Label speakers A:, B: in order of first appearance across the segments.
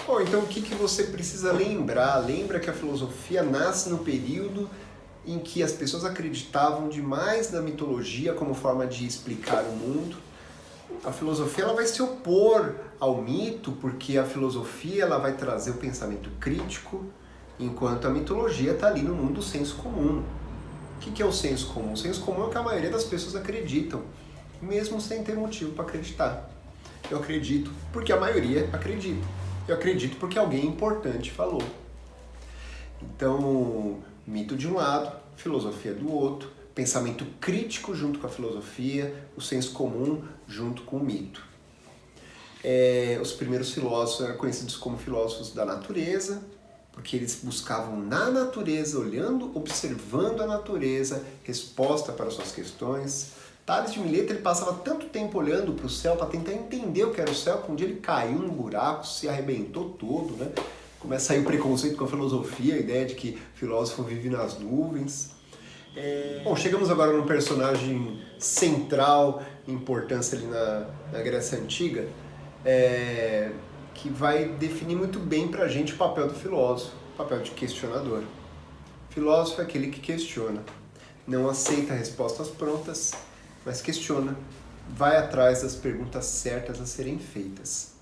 A: Bom, então o que você precisa lembrar? Lembra que a filosofia nasce no período em que as pessoas acreditavam demais na mitologia como forma de explicar o mundo. A filosofia ela vai se opor ao mito, porque a filosofia ela vai trazer o pensamento crítico, enquanto a mitologia está ali no mundo do senso comum. O que é o senso comum? O senso comum é o que a maioria das pessoas acreditam, mesmo sem ter motivo para acreditar. Eu acredito porque a maioria acredita. Eu acredito porque alguém importante falou. Então, mito de um lado, filosofia do outro, pensamento crítico junto com a filosofia, o senso comum junto com o mito. Os primeiros filósofos eram conhecidos como filósofos da natureza, porque eles buscavam na natureza, olhando, observando a natureza, resposta para suas questões. Tales de Mileto ele passava tanto tempo olhando para o céu para tentar entender o que era o céu, que um dia ele caiu num buraco, se arrebentou todo, né? Começa a sair o preconceito com a filosofia, a ideia de que filósofo vive nas nuvens. Bom, chegamos agora num personagem central, importância ali na Grécia Antiga, que vai definir muito bem pra gente o papel do filósofo, o papel de questionador. Filósofo é aquele que questiona, não aceita respostas prontas, mas questiona, vai atrás das perguntas certas a serem feitas.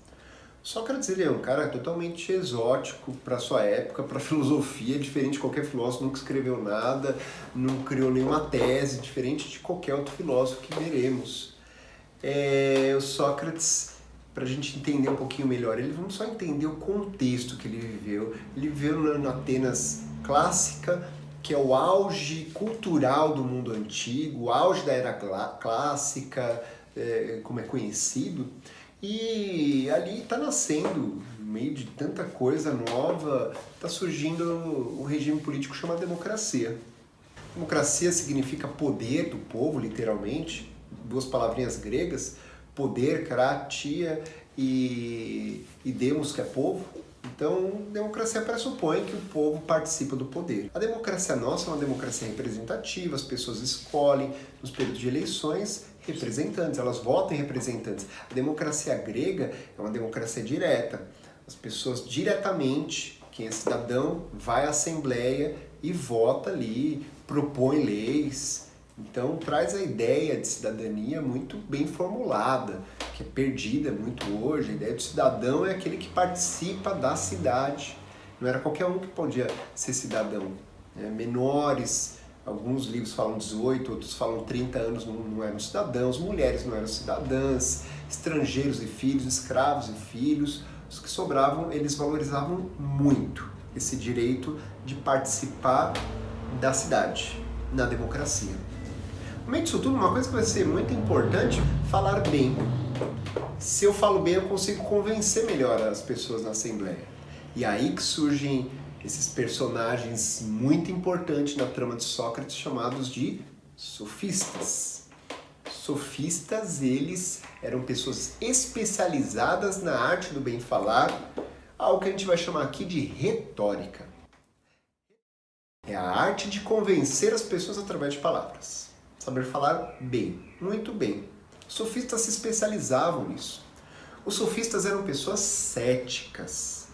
A: Sócrates ele é um cara totalmente exótico para sua época, para a filosofia, diferente de qualquer filósofo, nunca escreveu nada, não criou nenhuma tese, diferente de qualquer outro filósofo que veremos. O Sócrates, para a gente entender um pouquinho melhor, vamos só entender o contexto que ele viveu. Ele viveu na Atenas clássica, que é o auge cultural do mundo antigo, o auge da era clássica, como é conhecido. E ali está nascendo, no meio de tanta coisa nova, está surgindo um regime político chamado democracia. Democracia significa poder do povo, literalmente, duas palavrinhas gregas, poder, kratia e demos, que é povo. Então, democracia pressupõe que o povo participa do poder. A democracia nossa é uma democracia representativa, as pessoas escolhem, nos períodos de eleições, representantes, elas votam em representantes. A democracia grega é uma democracia direta. As pessoas diretamente, quem é cidadão, vai à assembleia e vota ali, propõe leis. Então traz a ideia de cidadania muito bem formulada, que é perdida muito hoje. A ideia de cidadão é aquele que participa da cidade. Não era qualquer um que podia ser cidadão. Menores, alguns livros falam 18, outros falam 30 anos, não eram cidadãos, mulheres não eram cidadãs, estrangeiros e filhos, escravos e filhos. Os que sobravam, eles valorizavam muito esse direito de participar da cidade, na democracia. No meio disso tudo, uma coisa que vai ser muito importante, falar bem. Se eu falo bem, eu consigo convencer melhor as pessoas na Assembleia. E aí que surgem esses personagens muito importantes na trama de Sócrates, chamados de sofistas. Sofistas, eles eram pessoas especializadas na arte do bem falar, algo que a gente vai chamar aqui de retórica. É a arte de convencer as pessoas através de palavras. Saber falar bem, muito bem. Os sofistas se especializavam nisso. Os sofistas eram pessoas céticas.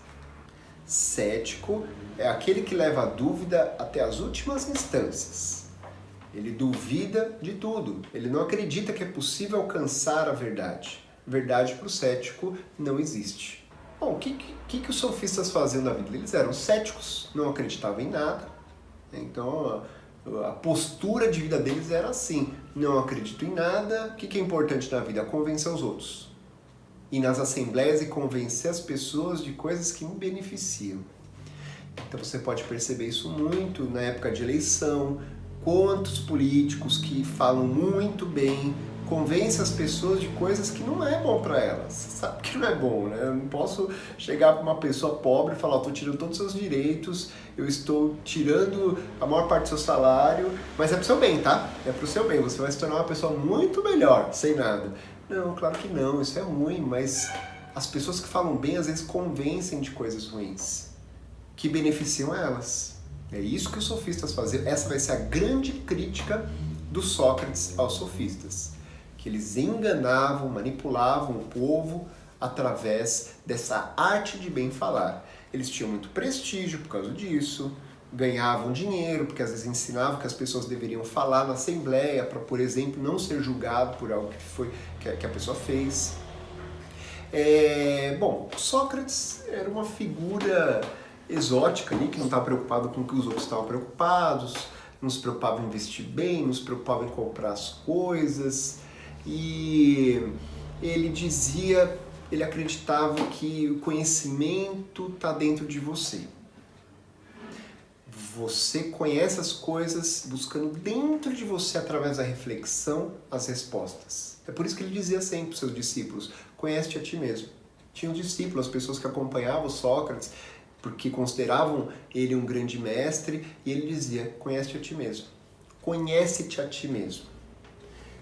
A: Cético é aquele que leva a dúvida até as últimas instâncias. Ele duvida de tudo. Ele não acredita que é possível alcançar a verdade. Verdade para o cético não existe. Bom, o que os sofistas faziam na vida? Eles eram céticos, não acreditavam em nada. Então a postura de vida deles era assim: não acredito em nada. O que é importante na vida? Convencer os outros. Ir nas assembleias e convencer as pessoas de coisas que me beneficiam. Então você pode perceber isso muito na época de eleição. Quantos políticos que falam muito bem convencem as pessoas de coisas que não é bom para elas. Você sabe que não é bom, né? Eu não posso chegar para uma pessoa pobre e falar: estou tirando todos os seus direitos, eu estou tirando a maior parte do seu salário, mas é para o seu bem, tá? É para o seu bem, você vai se tornar uma pessoa muito melhor, sem nada. Não, claro que não, isso é ruim, mas as pessoas que falam bem às vezes convencem de coisas ruins, que beneficiam elas. É isso que os sofistas faziam. Essa vai ser a grande crítica do Sócrates aos sofistas. Que eles enganavam, manipulavam o povo através dessa arte de bem falar. Eles tinham muito prestígio por causa disso, ganhavam dinheiro, porque às vezes ensinavam que as pessoas deveriam falar na assembleia para, por exemplo, não ser julgado por algo que a pessoa fez. Bom, Sócrates era uma figura exótica ali, que não estava preocupado com o que os outros estavam preocupados, não se preocupava em investir bem, não se preocupava em comprar as coisas, e ele acreditava que o conhecimento está dentro de você. Você conhece as coisas buscando dentro de você, através da reflexão, as respostas. É por isso que ele dizia sempre para os seus discípulos, conhece-te a ti mesmo. Tinha um discípulo, as pessoas que acompanhavam Sócrates, porque consideravam ele um grande mestre, e ele dizia, conhece-te a ti mesmo. Conhece-te a ti mesmo.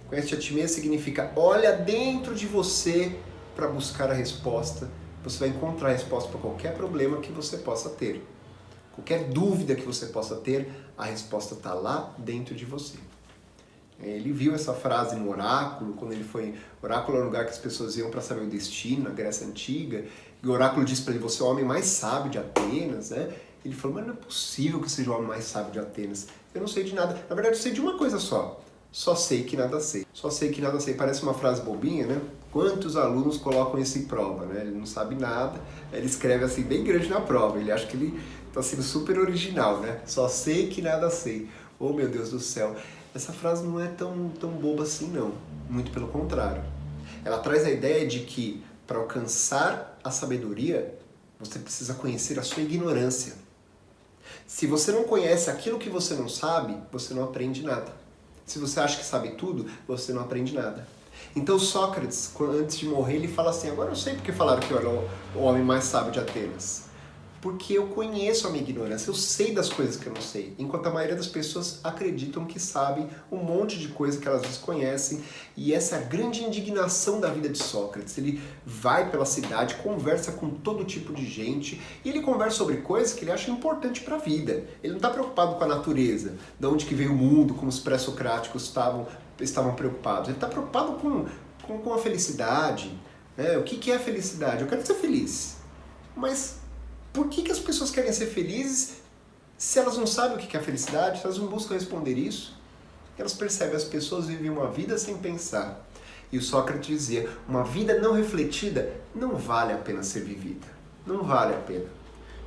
A: Conhece-te a ti mesmo significa, olha dentro de você para buscar a resposta. Você vai encontrar a resposta para qualquer problema que você possa ter. Qualquer dúvida que você possa ter, a resposta está lá dentro de você. Ele viu essa frase no oráculo, quando ele foi... Oráculo é um lugar que as pessoas iam para saber o destino, na Grécia Antiga, e o oráculo disse para ele, você é o homem mais sábio de Atenas, né? Ele falou, mas não é possível que eu seja o homem mais sábio de Atenas. Eu não sei de nada. Na verdade, eu sei de uma coisa só. Só sei que nada sei. Só sei que nada sei. Parece uma frase bobinha, né? Quantos alunos colocam isso em prova, né? Ele não sabe nada, ele escreve assim bem grande na prova. Ele acha que ele está sendo super original, né? Só sei que nada sei. Oh, meu Deus do céu. Essa frase não é tão boba assim, não. Muito pelo contrário. Ela traz a ideia de que, para alcançar a sabedoria, você precisa conhecer a sua ignorância. Se você não conhece aquilo que você não sabe, você não aprende nada. Se você acha que sabe tudo, você não aprende nada. Então Sócrates, antes de morrer, ele fala assim, agora eu sei porque falaram que eu era o homem mais sábio de Atenas. Porque eu conheço a minha ignorância, eu sei das coisas que eu não sei. Enquanto a maioria das pessoas acreditam que sabem um monte de coisa que elas desconhecem. E essa é a grande indignação da vida de Sócrates. Ele vai pela cidade, conversa com todo tipo de gente, e ele conversa sobre coisas que ele acha importante para a vida. Ele não está preocupado com a natureza, de onde que veio o mundo, como os pré-socráticos estavam preocupados. Ele está preocupado com a felicidade. Né? O que é a felicidade? Eu quero ser feliz. Mas por que as pessoas querem ser felizes se elas não sabem o que é a felicidade, se elas não buscam responder isso? Elas percebem, as pessoas vivem uma vida sem pensar. E o Sócrates dizia, uma vida não refletida não vale a pena ser vivida. Não vale a pena.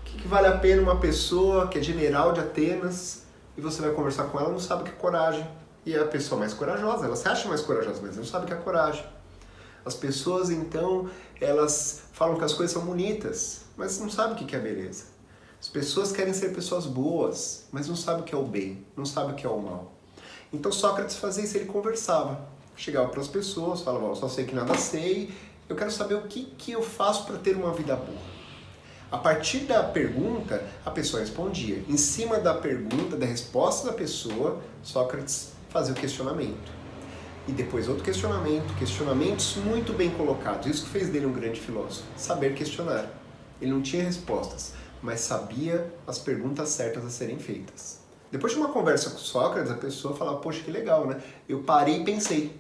A: O que vale a pena uma pessoa que é general de Atenas e você vai conversar com ela, não sabe o que é coragem. E é a pessoa mais corajosa, ela se acha mais corajosa, mas não sabe o que é coragem. As pessoas, então, elas falam que as coisas são bonitas, mas não sabem o que é beleza. As pessoas querem ser pessoas boas, mas não sabem o que é o bem, não sabem o que é o mal. Então Sócrates fazia isso, ele conversava. Chegava para as pessoas, falava, eu só sei que nada sei, eu quero saber o que eu faço para ter uma vida boa. A partir da pergunta, a pessoa respondia. Em cima da pergunta, da resposta da pessoa, Sócrates fazia o questionamento. E depois outro questionamento, questionamentos muito bem colocados. Isso que fez dele um grande filósofo, saber questionar. Ele não tinha respostas, mas sabia as perguntas certas a serem feitas. Depois de uma conversa com Sócrates, a pessoa falava, poxa, que legal, né? Eu parei e pensei.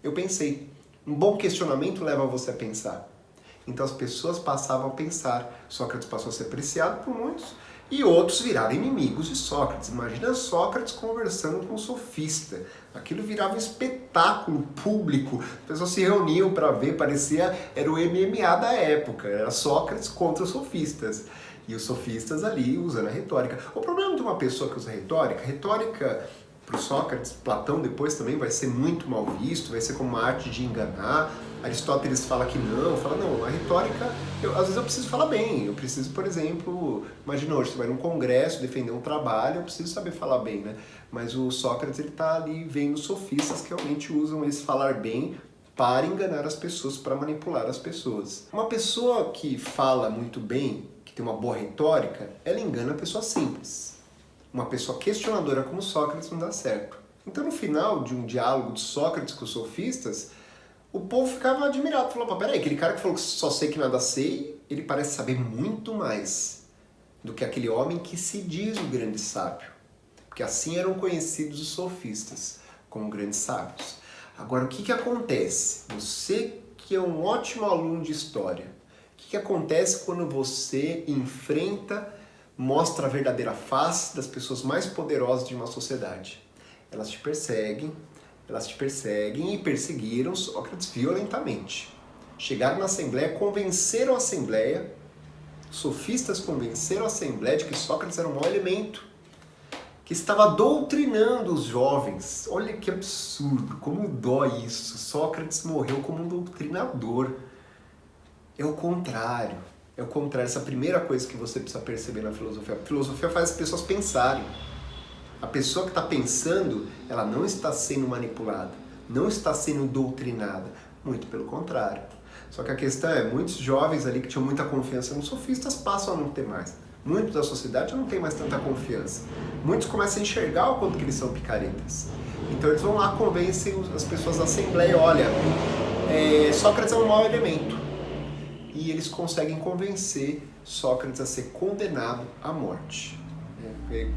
A: Eu pensei. Um bom questionamento leva você a pensar. Então as pessoas passavam a pensar. Sócrates passou a ser apreciado por muitos e outros viraram inimigos de Sócrates. Imagina Sócrates conversando com um sofista. Aquilo virava um espetáculo público. As pessoas se reuniam para ver, era o MMA da época. Era Sócrates contra os sofistas. E os sofistas ali usando a retórica. O problema de uma pessoa que usa retórica para o Sócrates, Platão depois também vai ser muito mal visto, vai ser como uma arte de enganar. Aristóteles fala que não, a retórica, às vezes eu preciso falar bem, eu preciso, por exemplo, imagina hoje, você vai num congresso defender um trabalho, eu preciso saber falar bem, né? Mas o Sócrates, ele está ali vendo sofistas que realmente usam esse falar bem para enganar as pessoas, para manipular as pessoas. Uma pessoa que fala muito bem, que tem uma boa retórica, ela engana a pessoa simples. Uma pessoa questionadora como Sócrates não dá certo. Então, no final de um diálogo de Sócrates com os sofistas, o povo ficava admirado. Falou, peraí, aquele cara que falou que só sei que nada sei, ele parece saber muito mais do que aquele homem que se diz o grande sábio. Porque assim eram conhecidos os sofistas, como grandes sábios. Agora, o que acontece? Você que é um ótimo aluno de história? O que acontece quando você enfrenta, mostra a verdadeira face das pessoas mais poderosas de uma sociedade? Elas te perseguem e perseguiram Sócrates violentamente. Chegaram na Assembleia, convenceram a Assembleia, sofistas convenceram a Assembleia de que Sócrates era um mau elemento, que estava doutrinando os jovens. Olha que absurdo, como dói isso. Sócrates morreu como um doutrinador. É o contrário. É o contrário. Essa é a primeira coisa que você precisa perceber na filosofia. A filosofia faz as pessoas pensarem. A pessoa que está pensando, ela não está sendo manipulada, não está sendo doutrinada. Muito pelo contrário. Só que a questão é, muitos jovens ali que tinham muita confiança nos sofistas passam a não ter mais. Muitos da sociedade não tem mais tanta confiança. Muitos começam a enxergar o quanto que eles são picaretas. Então eles vão lá, convencem as pessoas da Assembleia, olha, Sócrates é um mau elemento. E eles conseguem convencer Sócrates a ser condenado à morte.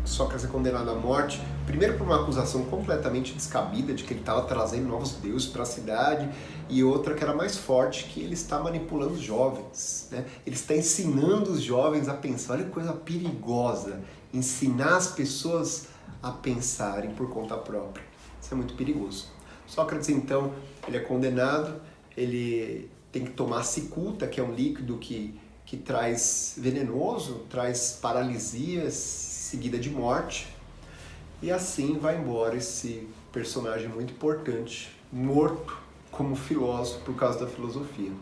A: Sócrates é condenado à morte, primeiro por uma acusação completamente descabida de que ele estava trazendo novos deuses para a cidade, e outra que era mais forte, que ele está manipulando os jovens, né? Ele está ensinando os jovens a pensar. Olha que coisa perigosa, ensinar as pessoas a pensarem por conta própria. Isso é muito perigoso. Sócrates, então, ele é condenado, ele tem que tomar cicuta, que é um líquido que traz venenoso, traz paralisia seguida de morte, e assim vai embora esse personagem muito importante, morto como filósofo por causa da filosofia.